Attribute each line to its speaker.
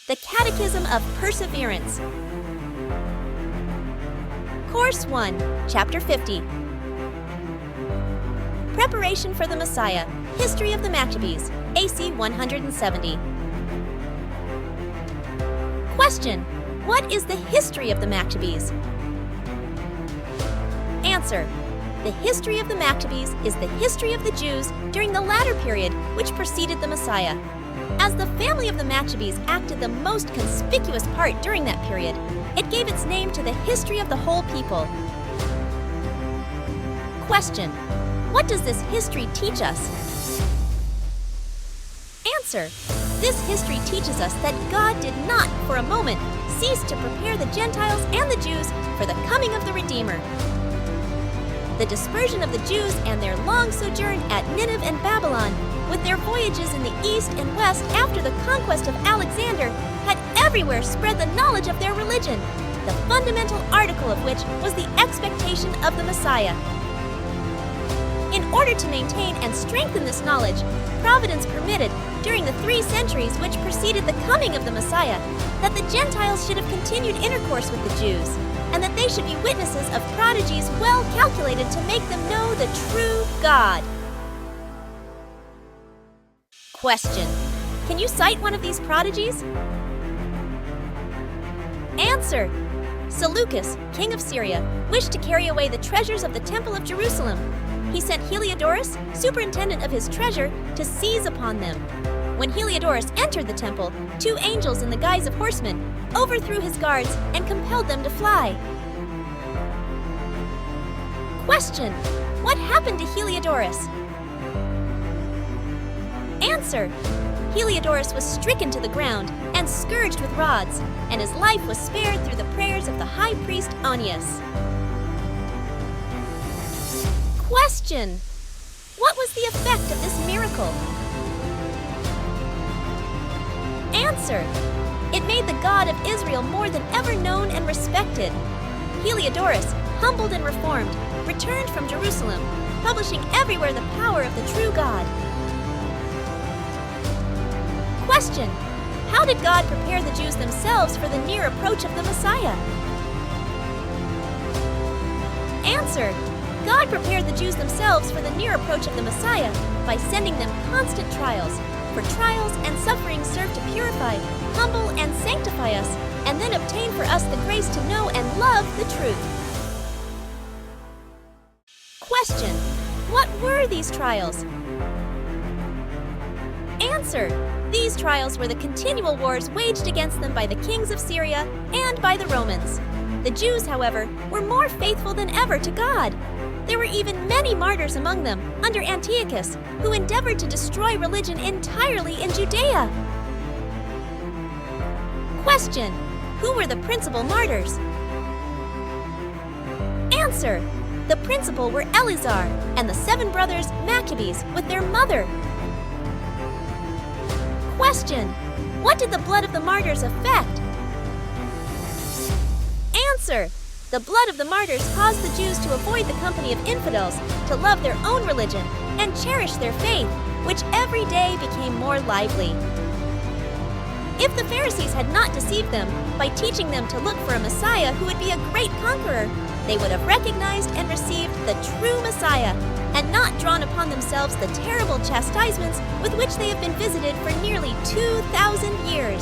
Speaker 1: The Catechism of Perseverance. Course 1, Chapter 50. Preparation for the Messiah, History of the Machabees, AC 170. Question: what is the history of the Machabees? Answer: the history of the Machabees is the history of the Jews during the latter period which preceded the Messiah. As the family of the Machabees acted the most conspicuous part during that period, it gave its name to the history of the whole people. Question: what does this history teach us? Answer: this history teaches us that God did not, for a moment, cease to prepare the Gentiles and the Jews for the coming of the Redeemer. The dispersion of the Jews and their long sojourn at Nineveh and Babylon, with their voyages in the east and west after the conquest of Alexander, had everywhere spread the knowledge of their religion, the fundamental article of which was the expectation of the Messiah. In order to maintain and strengthen this knowledge, Providence permitted, during the 3 centuries which preceded the coming of the Messiah, that the Gentiles should have continued intercourse with the Jews, and that they should be witnesses of prodigies well calculated to make them know the true God. Question: can you cite one of these prodigies? Answer: Seleucus, king of Syria, wished to carry away the treasures of the Temple of Jerusalem. He sent Heliodorus, superintendent of his treasure, to seize upon them. When Heliodorus entered the temple, 2 angels in the guise of horsemen overthrew his guards and compelled them to fly. Question: what happened to Heliodorus? Answer: Heliodorus was stricken to the ground and scourged with rods, and his life was spared through the prayers of the high priest Onias. Question: what was the effect of this miracle? Answer: it made the God of Israel more than ever known and respected. Heliodorus, humbled and reformed, returned from Jerusalem, publishing everywhere the power of the true God. Question: how did God prepare the Jews themselves for the near approach of the Messiah? Answer: God prepared the Jews themselves for the near approach of the Messiah by sending them constant trials, for trials and sufferings serve to purify, humble, and sanctify us, and then obtain for us the grace to know and love the truth. Question: what were these trials? Answer: these trials were the continual wars waged against them by the kings of Syria and by the Romans. The Jews, however, were more faithful than ever to God. There were even many martyrs among them, under Antiochus, who endeavored to destroy religion entirely in Judea. Question: who were the principal martyrs? Answer: the principal were Eleazar and the 7 brothers Machabees with their mother. Question: what did the blood of the martyrs affect? Answer: the blood of the martyrs caused the Jews to avoid the company of infidels, to love their own religion, and cherish their faith, which every day became more lively. If the Pharisees had not deceived them by teaching them to look for a Messiah who would be a great conqueror, they would have recognized and received the true Messiah, and not drawn upon themselves the terrible chastisements with which they have been visited for nearly 2,000 years.